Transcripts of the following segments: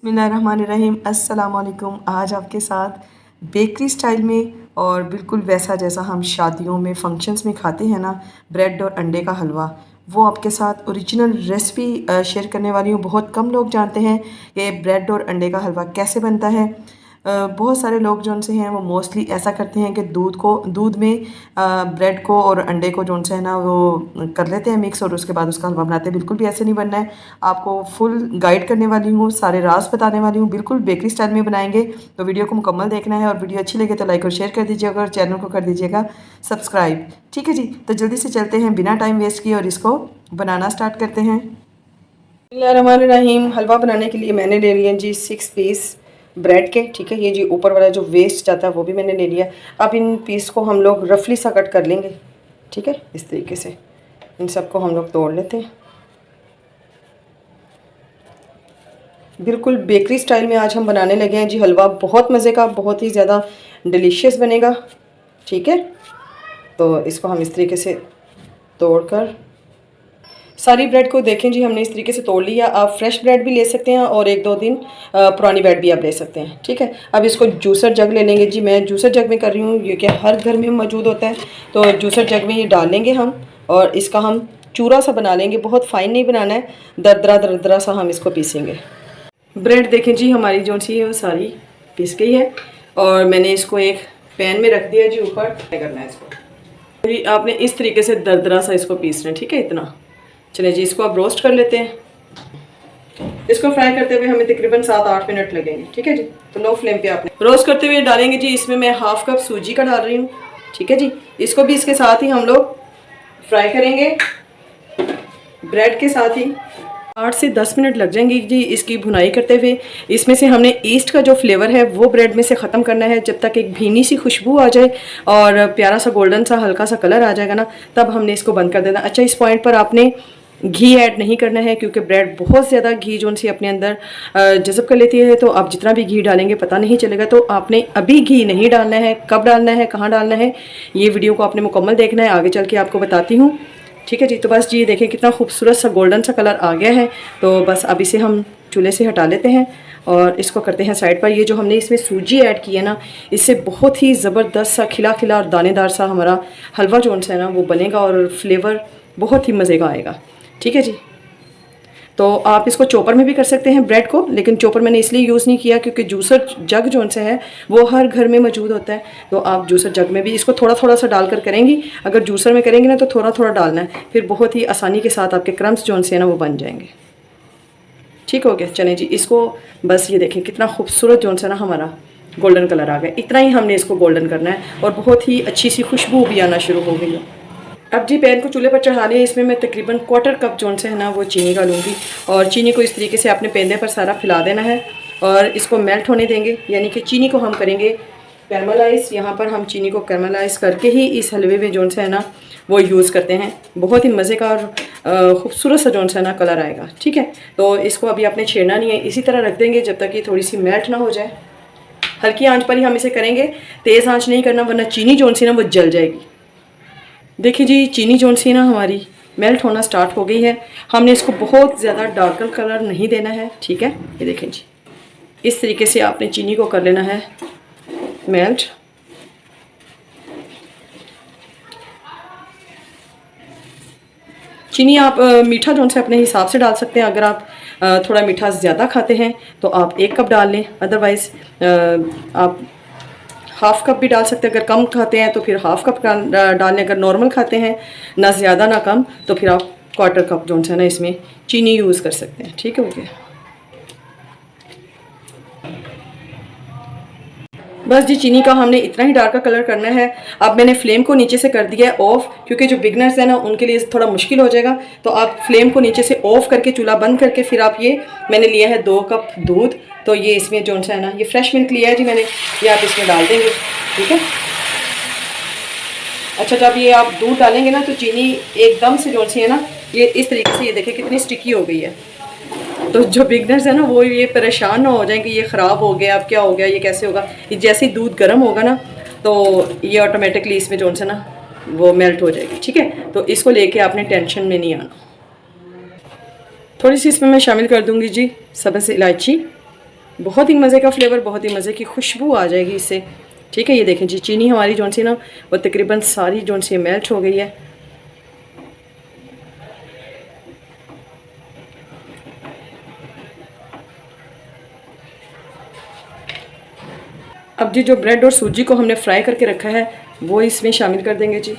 बिस्मिल्लाहिर्रहमानिर्रहीम। अस्सलाम वालेकुम। आज आपके साथ बेकरी स्टाइल में और बिल्कुल वैसा जैसा हम शादियों में फंक्शंस में खाते हैं ना, ब्रेड और अंडे का हलवा, वो आपके साथ ओरिजिनल रेसिपी शेयर करने वाली हूँ। बहुत कम लोग जानते हैं कि ब्रेड और अंडे का हलवा कैसे बनता है। बहुत सारे लोग जो उनसे हैं वो मोस्टली ऐसा करते हैं कि दूध में ब्रेड को और अंडे को जो है ना वो कर लेते हैं मिक्स और उसके बाद उसका हलवा बनाते हैं। बिल्कुल भी ऐसे नहीं बनना है। आपको फुल गाइड करने वाली हूँ, सारे राज बताने वाली हूँ, बिल्कुल बेकरी स्टाइल में बनाएंगे। तो वीडियो को मुकम्मल देखना है और वीडियो अच्छी लगे तो लाइक और शेयर कर दीजिएगा और चैनल को कर दीजिएगा सब्सक्राइब। ठीक है जी, तो जल्दी से चलते हैं बिना टाइम वेस्ट किए और इसको बनाना स्टार्ट करते हैं। बिस्मिल्लाहिर्रहमानिर्रहीम। हलवा बनाने के लिए मैंने ले लिए जी 6 पीस ब्रेड के। ठीक है, ये जी ऊपर वाला जो वेस्ट जाता है वो भी मैंने ले लिया। अब इन पीस को हम लोग रफली सा कट कर लेंगे। ठीक है, इस तरीके से इन सबको हम लोग तोड़ लेते हैं। बिल्कुल बेकरी स्टाइल में आज हम बनाने लगे हैं जी हलवा। बहुत मज़े का, बहुत ही ज़्यादा डिलीशियस बनेगा। ठीक है, तो इसको हम इस तरीके से तोड़कर सारी ब्रेड को देखें जी हमने इस तरीके से तोड़ लिया। आप फ्रेश ब्रेड भी ले सकते हैं और 1-2 दिन पुरानी ब्रेड भी आप ले सकते हैं। ठीक है, अब इसको जूसर जग ले लेंगे जी। मैं जूसर जग में कर रही हूँ, ये कि हर घर में मौजूद होता है। तो जूसर जग में ये डाल लेंगे हम और इसका हम चूरा सा बना लेंगे। बहुत फाइन नहीं बनाना है, दरदरा दरदरा सा हम इसको पीसेंगे। ब्रेड देखें जी हमारी जो सी है वो सारी पीस गई है और मैंने इसको एक पैन में रख दिया जी ऊपर। क्या करना है इसको जी, आपने इस तरीके से दरदरा सा इसको पीसना है। ठीक है, इतना। चलिए जी, इसको अब रोस्ट कर लेते हैं। इसको फ्राई करते हुए हमें तकरीबन 7-8 मिनट लगेंगे। ठीक है जी, तो लो फ्लेम पे आपने रोस्ट करते हुए डालेंगे जी। इसमें मैं हाफ कप सूजी का डाल रही हूँ। ठीक है जी, इसको भी इसके साथ ही हम लोग फ्राई करेंगे ब्रेड के साथ ही। 8 से 10 मिनट लग जाएंगे जी इसकी भुनाई करते हुए। इसमें से हमने ईस्ट का जो फ्लेवर है वो ब्रेड में से ख़त्म करना है। जब तक एक भीनी सी खुशबू आ जाए और प्यारा सा गोल्डन सा हल्का सा कलर आ जाएगा ना, तब हमने इसको बंद कर देना। अच्छा, इस पॉइंट पर आपने घी ऐड नहीं करना है क्योंकि ब्रेड बहुत ज़्यादा घी जो सी अपने अंदर जज़ब कर लेती है। तो आप जितना भी घी डालेंगे पता नहीं चलेगा। तो आपने अभी घी नहीं डालना है। कब डालना है, कहाँ डालना है, ये वीडियो को आपने मुकम्मल देखना है, आगे चल के आपको बताती हूँ। ठीक है जी, तो बस जी देखें कितना खूबसूरत सा गोल्डन सा कलर आ गया है। तो बस अब इसे हम चूल्हे से हटा लेते हैं और इसको करते हैं साइड पर। ये जो हमने इसमें सूजी ऐड की है ना, इससे बहुत ही ज़बरदस्त सा खिला खिला और दानेदार सा हमारा हलवा जो है ना वो बनेगा और फ्लेवर बहुत ही मज़े का आएगा। ठीक है जी, तो आप इसको चॉपर में भी कर सकते हैं ब्रेड को, लेकिन चॉपर मैंने इसलिए यूज़ नहीं किया क्योंकि जूसर जग जो से है वो हर घर में मौजूद होता है। तो आप जूसर जग में भी इसको थोड़ा थोड़ा सा डालकर करेंगी। अगर जूसर में करेंगे ना तो थोड़ा थोड़ा डालना है, फिर बहुत ही आसानी के साथ आपके क्रम्स जो से है ना वो बन जाएंगे। ठीक हो गया। चलें जी, इसको बस ये देखें कितना खूबसूरत जो है ना हमारा गोल्डन कलर आ गया। इतना ही हमने इसको गोल्डन करना है और बहुत ही अच्छी सी खुशबू भी आना शुरू हो गई है। अब जी पैन को चूल्हे पर चढ़ा लिया। इसमें मैं तकरीबन 1/4 कप जो से है ना वो चीनी का लूँगी और चीनी को इस तरीके से आपने पेंदे पर सारा फैला देना है और इसको मेल्ट होने देंगे। यानी कि चीनी को हम करेंगे कैरमलाइज़। यहाँ पर हम चीनी को कैरमलाइज़ करके ही इस हलवे में जो से है ना वो यूज़ करते हैं। बहुत ही मज़े का और ख़ूबसूरत सा जो है ना कलर आएगा। ठीक है, तो इसको अभी आपने छेड़ना नहीं है, इसी तरह रख देंगे जब तक ये थोड़ी सी मेल्ट ना हो जाए। हल्की आँच पर ही हम इसे करेंगे, तेज़ आँच नहीं करना वरना चीनी जो सी ना वो जल जाएगी। देखिए जी, चीनी जो सी ना हमारी मेल्ट होना स्टार्ट हो गई है। हमने इसको बहुत ज़्यादा डार्कर कलर नहीं देना है। ठीक है, ये देखें जी, इस तरीके से आपने चीनी को कर लेना है मेल्ट। चीनी आप मीठा जो से अपने हिसाब से डाल सकते हैं। अगर आप थोड़ा मीठा ज़्यादा खाते हैं तो आप 1 कप डाल लें, अदरवाइज़ आप हाफ़ कप भी डाल सकते हैं। अगर कम खाते हैं तो फिर हाफ़ कप डाल लें। अगर नॉर्मल खाते हैं, ना ज़्यादा ना कम, तो फिर आप 1/4 कप जो है ना इसमें चीनी यूज़ कर सकते हैं। ठीक हो गया। बस जी, चीनी का हमने इतना ही डार्क कलर करना है। अब मैंने फ्लेम को नीचे से कर दिया है ऑफ़, क्योंकि जो बिगनर्स हैं ना उनके लिए थोड़ा मुश्किल हो जाएगा। तो आप फ्लेम को नीचे से ऑफ़ करके चूल्हा बंद करके फिर आप ये मैंने लिया है 2 कप दूध। तो ये इसमें जो है ना ये फ्रेश मिल्क लिया है जी मैंने, ये आप इसमें डाल देंगे। ठीक है। अच्छा, जब ये आप दूध डालेंगे ना तो चीनी एकदम से जो सी है ना ये इस तरीके से, ये देखिए कितनी स्टिकी हो गई है। तो जो बिगनर्स है ना वो ये परेशान ना हो जाए कि ये ख़राब हो गया, अब क्या हो गया, ये कैसे होगा। ये जैसे ही दूध गर्म होगा ना तो ये ऑटोमेटिकली इसमें जो है ना वो मेल्ट हो जाएगी। ठीक है, तो इसको लेके आपने टेंशन में नहीं आना। थोड़ी सी इसमें मैं शामिल कर दूंगी जी सब्ज़ इलायची बहुत ही मज़े का फ्लेवर, बहुत ही मज़े की खुशबू आ जाएगी इससे। ठीक है, ये देखें जी, चीनी हमारी जो सी ना वो तकरीबन सारी जो सी मेल्ट हो गई है। अब जी जो ब्रेड और सूजी को हमने फ्राई करके रखा है वो इसमें शामिल कर देंगे जी।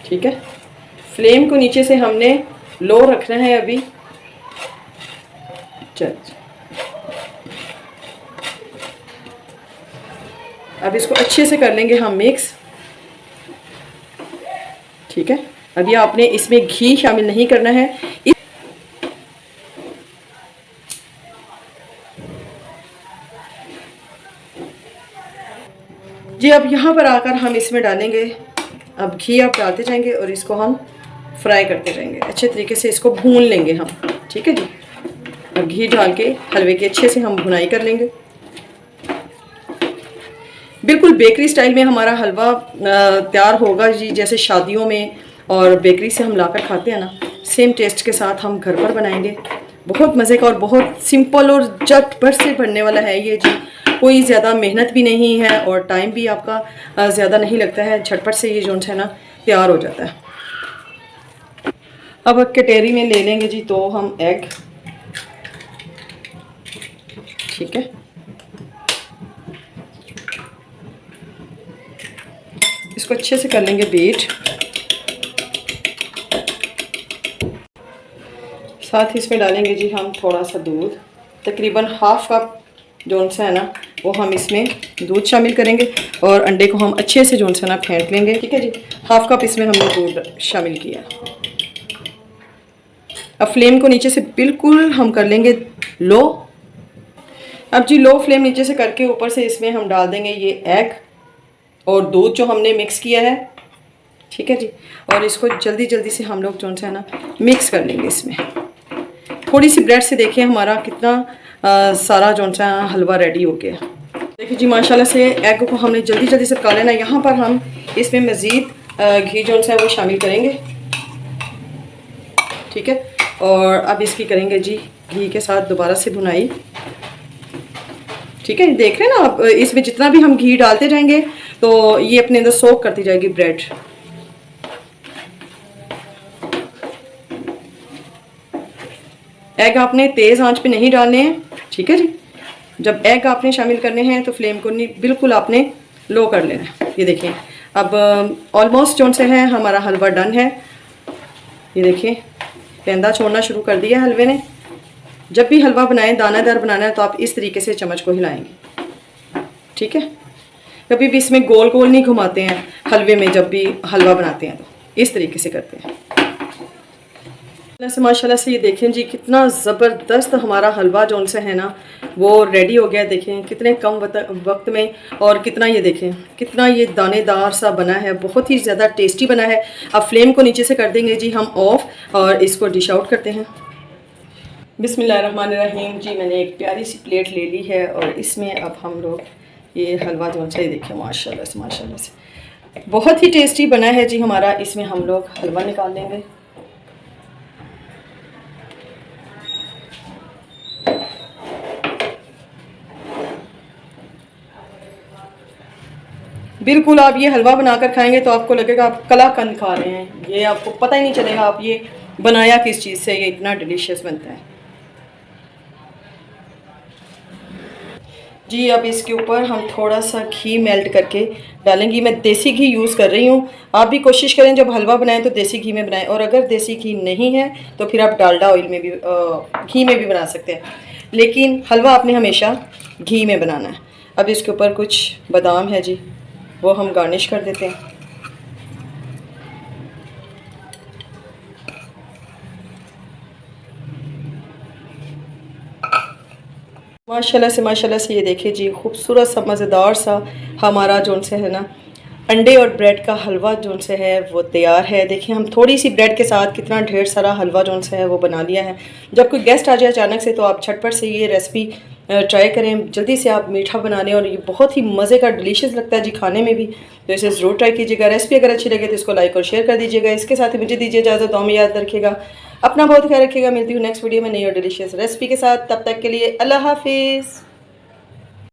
ठीक है, फ्लेम को नीचे से हमने लो रखना है अभी। चल, अब इसको अच्छे से कर लेंगे हम मिक्स। ठीक है, अभी आपने इसमें घी शामिल नहीं करना है। जी अब यहाँ पर आकर हम इसमें डालेंगे, अब घी आप डालते जाएंगे और इसको हम फ्राई करते जाएंगे, अच्छे तरीके से इसको भून लेंगे हम। ठीक है जी, अब घी डाल के हलवे की अच्छे से हम भुनाई कर लेंगे। बिल्कुल बेकरी स्टाइल में हमारा हलवा तैयार होगा जी, जैसे शादियों में और बेकरी से हम लाकर खाते हैं ना, सेम टेस्ट के साथ हम घर पर बनाएंगे। बहुत मज़े का और बहुत सिंपल और झटपट से बनने वाला है ये जी। कोई ज़्यादा मेहनत भी नहीं है और टाइम भी आपका ज़्यादा नहीं लगता है, झटपट से ये जो है ना तैयार हो जाता है। अब कटोरी में ले लेंगे जी तो हम एग। ठीक है, इसको अच्छे से कर लेंगे बीट। साथ ही इसमें डालेंगे जी हम थोड़ा सा दूध, तकरीबन हाफ कप जो सा है ना वो हम इसमें दूध शामिल करेंगे और अंडे को हम अच्छे से जो सा ना फेंट लेंगे। ठीक है जी, हाफ कप इसमें हमने दूध शामिल किया। अब फ्लेम को नीचे से बिल्कुल हम कर लेंगे लो। अब जी लो फ्लेम नीचे से करके ऊपर से इसमें हम डाल देंगे ये एग और दूध जो हमने मिक्स किया है। ठीक है जी, और इसको जल्दी जल्दी से हम लोग जो है ना मिक्स कर लेंगे इसमें। थोड़ी सी ब्रेड से देखिए हमारा कितना सारा जो सा हलवा रेडी हो गया। देखिए जी माशाल्लाह से एग को हमने जल्दी जल्दी से पका लेना है। यहाँ पर हम इसमें मज़ीद घी जो सा है वो शामिल करेंगे। ठीक है, और अब इसकी करेंगे जी घी के साथ दोबारा से भुनाई। ठीक है, देख रहे हैं ना आप, इसमें जितना भी हम घी डालते जाएंगे तो ये अपने अंदर सोक करती जाएगी ब्रेड। एग आपने तेज़ आंच पे नहीं डालने हैं। ठीक है जी, जब एग आपने शामिल करने हैं तो फ्लेम को नहीं बिल्कुल आपने लो कर लेना है। ये देखिए अब ऑलमोस्ट जो से है हमारा हलवा डन है। ये देखिए पेंदा छोड़ना शुरू कर दिया हलवे ने। जब भी हलवा बनाएं, दानादार बनाना है तो आप इस तरीके से चम्मच को हिलाएंगे। ठीक है, कभी भी इसमें गोल गोल नहीं घुमाते हैं हलवे में, जब भी हलवा बनाते हैं तो इस तरीके से करते हैं। माशाल्लाह से ये देखें जी कितना ज़बरदस्त हमारा हलवा जो से है ना वो रेडी हो गया। देखें कितने कम वक्त में, और कितना ये देखें कितना ये दानेदार सा बना है, बहुत ही ज़्यादा टेस्टी बना है। अब फ्लेम को नीचे से कर देंगे जी हम ऑफ और इसको डिश आउट करते हैं। बिस्मिल्लाहिर्रहमानिर्रहीम जी, मैंने एक प्यारी सी प्लेट ले ली है और इसमें अब हम लोग ये हलवा जो सा देखें माशाल्लाह से बहुत ही टेस्टी बना है जी हमारा। इसमें हम लोग हलवा निकाल लेंगे। बिल्कुल आप ये हलवा बनाकर खाएंगे तो आपको लगेगा आप कलाकंद खा रहे हैं, ये आपको पता ही नहीं चलेगा आप ये बनाया किस चीज़ से, ये इतना डिलीशियस बनता है जी। अब इसके ऊपर हम थोड़ा सा घी मेल्ट करके डालेंगी। मैं देसी घी यूज़ कर रही हूँ, आप भी कोशिश करें जब हलवा बनाएं तो देसी घी में बनाएं, और अगर देसी घी नहीं है तो फिर आप डालडा ऑयल में भी घी में भी बना सकते हैं, लेकिन हलवा आपने हमेशा घी में बनाना है। अब इसके ऊपर कुछ बादाम है जी, वो हम गार्निश कर देते हैं। माशाल्लाह से ये देखिए जी खूबसूरत सा मज़ेदार सा हमारा जो से है ना अंडे और ब्रेड का हलवा जो से है वो तैयार है। देखिए हम थोड़ी सी ब्रेड के साथ कितना ढेर सारा हलवा जो से है वो बना लिया है। जब कोई गेस्ट आ जाए अचानक से तो आप झटपट से ये रेसिपी ट्राई करें, जल्दी से आप मीठा बना लें और ये बहुत ही मज़े का डिलीशियस लगता है जी खाने में भी। तो इसे ज़रूर ट्राई कीजिएगा। रेसिपी अगर अच्छी लगे तो इसको लाइक और शेयर कर दीजिएगा। इसके साथ ही मुझे दीजिए इजाज़त, दुआ में याद रखिएगा। अपना बहुत ख्याल रखिएगा। मिलती हूँ नेक्स्ट वीडियो में नई और डिलीशियस रेसिपी के साथ। तब तक के लिए अल्लाह हाफिज़।